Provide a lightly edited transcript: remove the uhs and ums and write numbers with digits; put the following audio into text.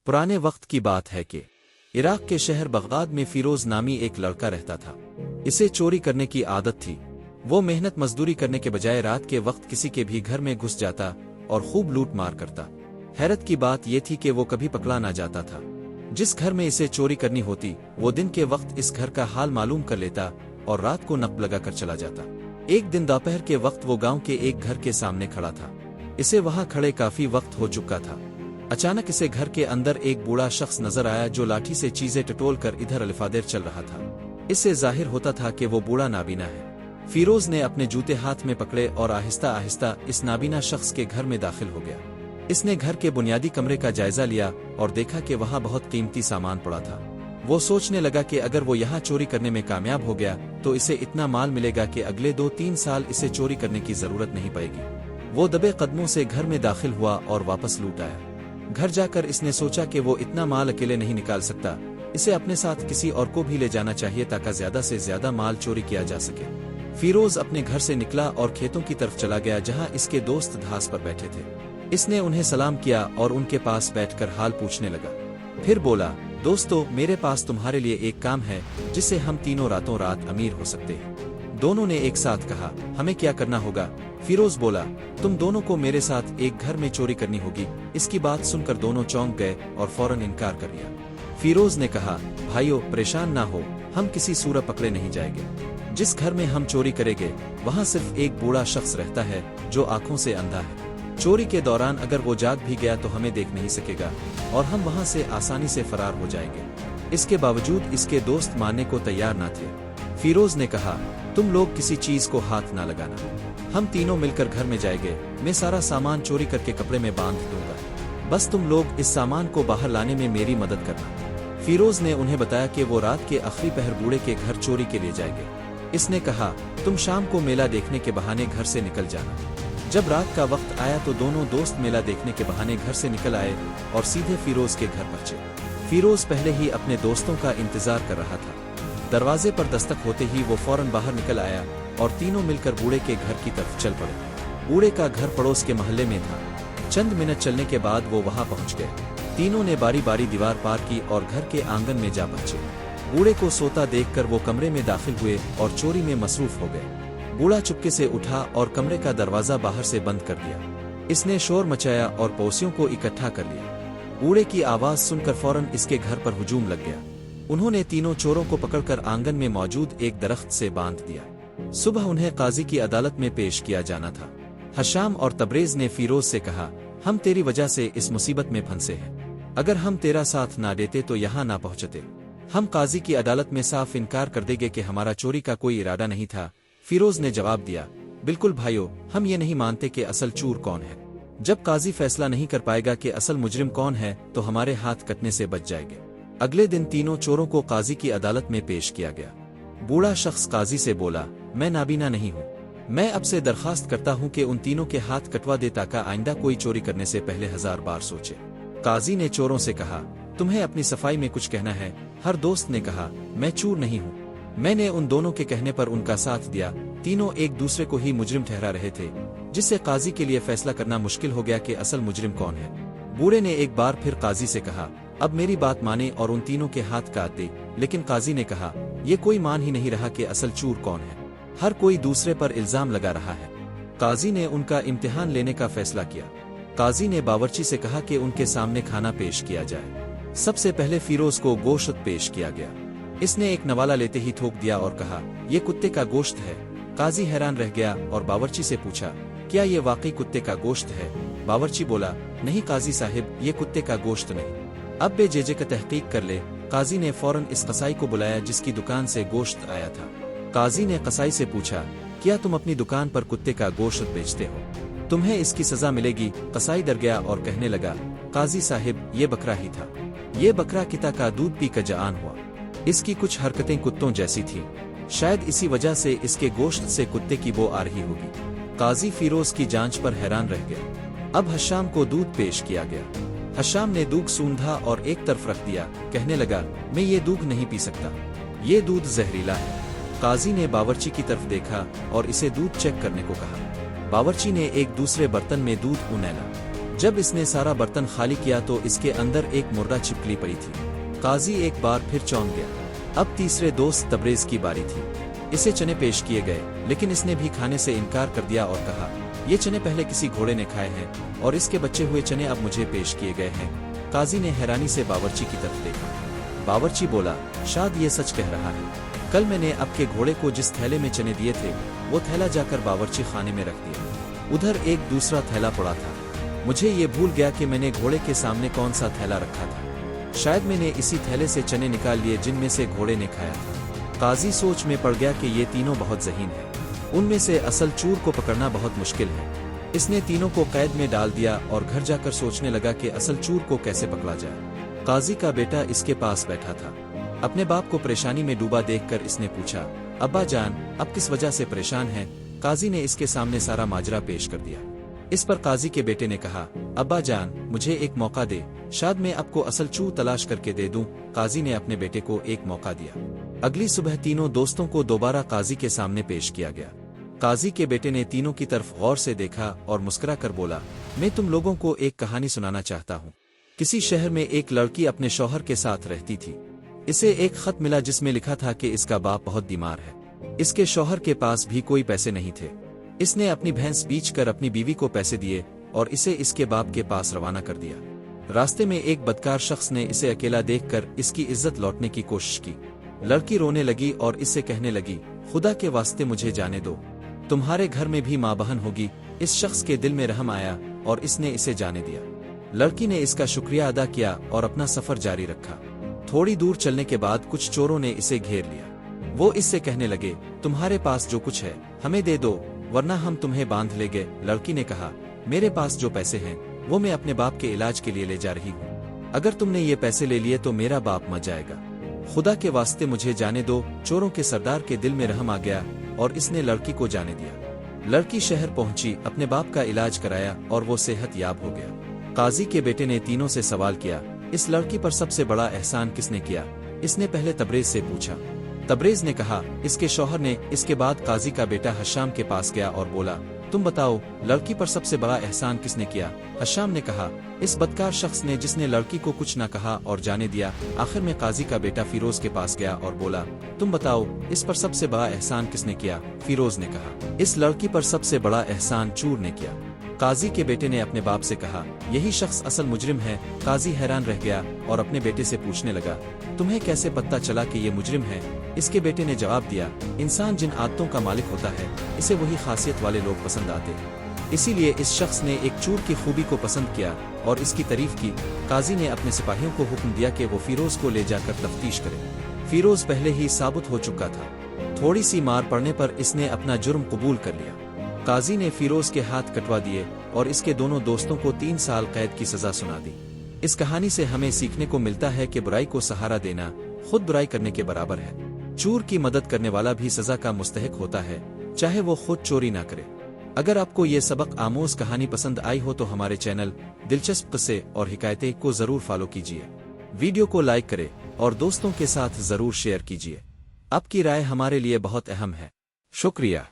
पुराने वक्त की बात है कि इराक के शहर बगदाद में फिरोज नामी एक लड़का रहता था। इसे चोरी करने की आदत थी। वो मेहनत मजदूरी करने के बजाय रात के वक्त किसी के भी घर में घुस जाता और खूब लूट मार करता। हैरत की बात यह थी कि वो कभी पकड़ा ना जाता था। जिस घर में इसे चोरी करनी होती वो दिन के वक्त इस घर का हाल मालूम कर लेता और रात को नक लगा कर चला जाता। एक दिन दोपहर के वक्त वो गांव के एक घर के सामने खड़ा था। इसे वहां खड़े काफी वक्त हो चुका था। अचानक इसे घर के अंदर एक बूढ़ा शख्स नजर आया जो लाठी से चीजें टटोल कर इधर अलिफादेर चल रहा था। इससे जाहिर होता था कि वो बूढ़ा नाबीना है। फिरोज ने अपने जूते हाथ में पकड़े और आहिस्ता आहिस्ता इस नाबीना शख्स के घर में दाखिल हो गया। इसने घर के बुनियादी कमरे का जायजा लिया और देखा कि वहां बहुत कीमती सामान पड़ा था। वो सोचने लगा कि अगर वो यहाँ चोरी करने में कामयाब हो गया तो इसे इतना माल मिलेगा कि अगले 2-3 साल इसे चोरी करने की जरूरत नहीं पड़ेगी। वो दबे कदमों से घर में दाखिल हुआ और वापस लौट आया। घर जाकर इसने सोचा कि वो इतना माल अकेले नहीं निकाल सकता, इसे अपने साथ किसी और को भी ले जाना चाहिए ताकि ज्यादा से ज्यादा माल चोरी किया जा सके। फिरोज अपने घर से निकला और खेतों की तरफ चला गया जहां इसके दोस्त घास पर बैठे थे। इसने उन्हें सलाम किया और उनके पास बैठकर हाल पूछने लगा। फिर बोला, दोस्तों, मेरे पास तुम्हारे लिए एक काम है जिससे हम तीनों रातों रात अमीर हो सकते हैं। दोनों ने एक साथ कहा, हमें क्या करना होगा? फिरोज बोला, तुम दोनों को मेरे साथ एक घर में चोरी करनी होगी। इसकी बात सुनकर दोनों चौंक गए और फौरन इनकार कर दिया। फिरोज ने कहा, भाइयों, परेशान ना हो, हम किसी सूरत पकड़े नहीं जाएंगे। जिस घर में हम चोरी करेंगे वहाँ सिर्फ एक बूढ़ा शख्स रहता है जो आंखों से अंधा है। चोरी के दौरान अगर वो जाग भी गया तो हमें देख नहीं सकेगा और हम वहाँ से आसानी से फरार हो जाएंगे। इसके बावजूद इसके दोस्त मानने को तैयार न थे। फिरोज ने कहा, तुम लोग किसी चीज को हाथ ना लगाना, हम तीनों मिलकर घर में जाएंगे। मैं सारा सामान चोरी करके कपड़े में बांध दूंगा, बस तुम लोग इस सामान को बाहर लाने में मेरी मदद करना। फिरोज ने उन्हें बताया कि वो रात के आखिरी पहर बूढ़े के घर चोरी के लिए जाएंगे। इसने कहा, तुम शाम को मेला देखने के बहाने घर से निकल जाना। जब रात का वक्त आया तो दोनों दोस्त मेला देखने के बहाने घर से निकल आए और सीधे फिरोज के घर पहुंचे। फिरोज पहले ही अपने दोस्तों का इंतजार कर रहा था। दरवाजे पर दस्तक होते ही वो फौरन बाहर निकल आया और तीनों मिलकर बूढ़े के घर की तरफ चल पड़े। बूढ़े का घर पड़ोस के मोहल्ले में था। चंद मिनट चलने के बाद वो वहां पहुंच गए। तीनों ने बारी बारी दीवार पार की और घर के आंगन में जा पहुंचे। बूढ़े को सोता देखकर वो कमरे में दाखिल हुए और चोरी में मसरूफ हो गए। बूढ़ा चुपके से उठा और कमरे का दरवाजा बाहर से बंद कर दिया। इसने शोर मचाया और पड़ोसियों को इकट्ठा कर लिया। बूढ़े की आवाज सुनकर फौरन इसके घर पर हुजूम लग गया। उन्होंने तीनों चोरों को पकड़कर आंगन में मौजूद एक दरख्त से बांध दिया। सुबह उन्हें काजी की अदालत में पेश किया जाना था। हशाम और तबरेज ने फिरोज से कहा, हम तेरी वजह से इस मुसीबत में फंसे हैं। अगर हम तेरा साथ ना देते तो यहाँ ना पहुँचते। हम काजी की अदालत में साफ इनकार कर देंगे कि हमारा चोरी का कोई इरादा नहीं था। फिरोज ने जवाब दिया, बिल्कुल भाइयों, हम ये नहीं मानते कि असल चोर कौन है। जब काजी फैसला नहीं कर पाएगा कि असल मुजरिम कौन है तो हमारे हाथ कटने से बच जाएंगे। अगले दिन तीनों चोरों को काजी की अदालत में पेश किया गया। बूढ़ा शख्स काजी से बोला, मैं नाबीना नहीं हूँ। मैं अब से दरखास्त करता हूँ कि उन तीनों के हाथ कटवा दे ताकि आइंदा कोई चोरी करने से पहले 1000 बार सोचे। काजी ने चोरों से कहा, तुम्हें अपनी सफाई में कुछ कहना है? हर दोस्त ने कहा, मैं चोर नहीं हूँ। मैंने उन दोनों के कहने पर उनका साथ दिया। तीनों एक दूसरे को ही मुजरिम ठहरा रहे थे, जिससे काजी के लिए फैसला करना मुश्किल हो गया कि असल मुजरिम कौन है। बूढ़े ने एक बार फिर काजी से कहा, अब मेरी बात माने और उन तीनों के हाथ काट दे। लेकिन काजी ने कहा, ये कोई मान ही नहीं रहा कि असल चोर कौन है। हर कोई दूसरे पर इल्जाम लगा रहा है। काजी ने उनका इम्तिहान लेने का फैसला किया। काजी ने बावर्ची से कहा कि उनके सामने खाना पेश किया जाए। सबसे पहले फिरोज को गोश्त पेश किया गया। इसने एक नवाला लेते ही थोक दिया और कहा, ये कुत्ते का गोश्त है। काजी हैरान रह गया और बावर्ची से पूछा, क्या ये वाकई कुत्ते का गोश्त है? बावर्ची बोला, नहीं काजी साहिब, ये कुत्ते का गोश्त नहीं। अब बेजेजे का तहकीक कर ले। काजी ने फौरन इस कसाई को बुलाया जिसकी दुकान से गोश्त आया था। काजी ने कसाई से पूछा, क्या तुम अपनी दुकान पर कुत्ते का गोश्त बेचते हो? तुम्हें इसकी सजा मिलेगी। कसाई डर गया और कहने लगा, काजी साहिब, ये बकरा ही था। ये बकरा किता का दूध पी कर जआन हुआ। इसकी कुछ हरकतें कुत्तों जैसी थीं। शायद इसी वजह से इसके गोश्त से कुत्ते की बो आ रही होगी। काजी फिरोज की जांच पर हैरान रह गया। अब हशाम को दूध पेश किया गया। हशाम ने दूध सूंधा और एक तरफ रख दिया। कहने लगा, मैं ये दूध नहीं पी सकता, ये दूध जहरीला है। काजी ने बावर्ची की तरफ देखा और इसे दूध चेक करने को कहा। बावर्ची ने एक दूसरे बर्तन में दूध उनेला। जब इसने सारा बर्तन खाली किया तो इसके अंदर एक मुर्दा छिपकली पड़ी थी। काजी एक बार फिर चौंक गया। अब तीसरे दोस्त तबरेज की बारी थी। इसे चने पेश किए गए, लेकिन इसने भी खाने से इनकार कर दिया और कहा, ये चने पहले किसी घोड़े ने खाए हैं और इसके बचे हुए चने अब मुझे पेश किए गए हैं। काजी ने हैरानी से बावर्ची की तरफ देखा। बावर्ची बोला, शायद ये सच कह रहा है। कल मैंने आपके घोड़े को जिस थैले में चने दिए थे वो थैला जाकर बावर्ची खाने में रख दिया। उधर एक दूसरा थैला पड़ा था। मुझे ये भूल गया कि मैंने घोड़े के सामने कौन सा थैला रखा था। शायद मैंने इसी थैले से चने निकाल लिए जिनमें से घोड़े ने खाया था। काजी सोच में पड़ गया कि ये तीनों बहुत ज़हीन हैं। उनमें से असल चोर को पकड़ना बहुत मुश्किल है। इसने तीनों को कैद में डाल दिया और घर जाकर सोचने लगा कि असल चोर को कैसे पकड़ा जाए। काजी का बेटा इसके पास बैठा था। अपने बाप को परेशानी में डूबा देखकर इसने पूछा, अब्बा जान, अब किस वजह से परेशान हैं? काजी ने इसके सामने सारा माजरा पेश कर दिया। इस पर काजी के बेटे ने कहा, अब्बा जान, मुझे एक मौका दे, शायद मैं आपको असल चोर तलाश करके दे दूं। काजी ने अपने बेटे को एक मौका दिया। अगली सुबह तीनों दोस्तों को दोबारा काजी के सामने पेश किया गया। काजी के बेटे ने तीनों की तरफ गौर से देखा और मुस्कुरा कर बोला, मैं तुम लोगों को एक कहानी सुनाना चाहता हूँ। किसी शहर में एक लड़की अपने शौहर के साथ रहती थी। इसे एक खत मिला जिसमें लिखा था कि इसका बाप बहुत बीमार है। इसके शौहर के पास भी कोई पैसे नहीं थे। इसने अपनी भैंस बेचकर अपनी बीवी को पैसे दिए और इसे इसके बाप के पास रवाना कर दिया। रास्ते में एक बदकार शख्स ने इसे अकेला देखकर इसकी इज्जत लौटने की कोशिश की। लड़की रोने लगी और इससे कहने लगी, खुदा के वास्ते मुझे जाने दो, तुम्हारे घर में भी माँ बहन होगी। इस शख्स के दिल में रहम आया और इसने इसे जाने दिया। लड़की ने इसका शुक्रिया अदा किया और अपना सफर जारी रखा। थोड़ी दूर चलने के बाद कुछ चोरों ने इसे घेर लिया। वो इससे कहने लगे, तुम्हारे पास जो कुछ है हमें दे दो, वरना हम तुम्हें बांध लेंगे। लड़की ने कहा, मेरे पास जो पैसे हैं वो मैं अपने बाप के इलाज के लिए ले जा रही हूँ। अगर तुमने ये पैसे ले लिए तो मेरा बाप मर जाएगा। खुदा के वास्ते मुझे जाने दो। चोरों के सरदार के दिल में रहम आ गया और इसने लड़की को जाने दिया। लड़की शहर पहुंची, अपने बाप का इलाज कराया और वो सेहत याब हो गया। काजी के बेटे ने तीनों से सवाल किया, इस लड़की पर सबसे बड़ा एहसान किसने किया? इसने पहले तबरेज से पूछा। तबरेज ने कहा, इसके शौहर ने। इसके बाद काजी का बेटा हशाम के पास गया और बोला, तुम बताओ, लड़की पर सबसे बड़ा एहसान किसने किया? हशाम ने कहा, इस बदकार शख्स ने जिसने लड़की को कुछ न कहा और जाने दिया। आखिर में काजी का बेटा फिरोज के पास गया और बोला, तुम बताओ, इस पर सबसे बड़ा एहसान किसने किया? फिरोज ने कहा, इस लड़की पर सबसे बड़ा एहसान चोर ने किया। काजी के बेटे ने अपने बाप से कहा, यही शख्स असल मुजरिम है। काजी हैरान रह गया और अपने बेटे से पूछने लगा, तुम्हें कैसे पता चला कि ये मुजरिम है? इसके बेटे ने जवाब दिया, इंसान जिन आदतों का मालिक होता है इसे वही खासियत वाले लोग पसंद आते हैं। इसीलिए इस शख्स ने एक चोर की खूबी को पसंद किया और इसकी तारीफ की। काजी ने अपने सिपाहियों को हुक्म दिया कि वो फिरोज को ले जाकर तफ्तीश करें। फिरोज पहले ही साबित हो चुका था। थोड़ी सी मार पड़ने पर इसने अपना जुर्म कबूल कर लिया। काजी ने फिरोज के हाथ कटवा दिए और इसके दोनों दोस्तों को 3 साल कैद की सजा सुना दी। इस कहानी से हमें सीखने को मिलता है कि बुराई को सहारा देना खुद बुराई करने के बराबर है। चोर की मदद करने वाला भी सजा का मुस्तहिक होता है, चाहे वो खुद चोरी ना करे। अगर आपको ये सबक आमोज कहानी पसंद आई हो तो हमारे चैनल दिलचस्प किस्से और हिकायतें को जरूर फॉलो कीजिए। वीडियो को लाइक करें और दोस्तों के साथ जरूर शेयर कीजिए। आपकी राय हमारे लिए बहुत अहम है। शुक्रिया।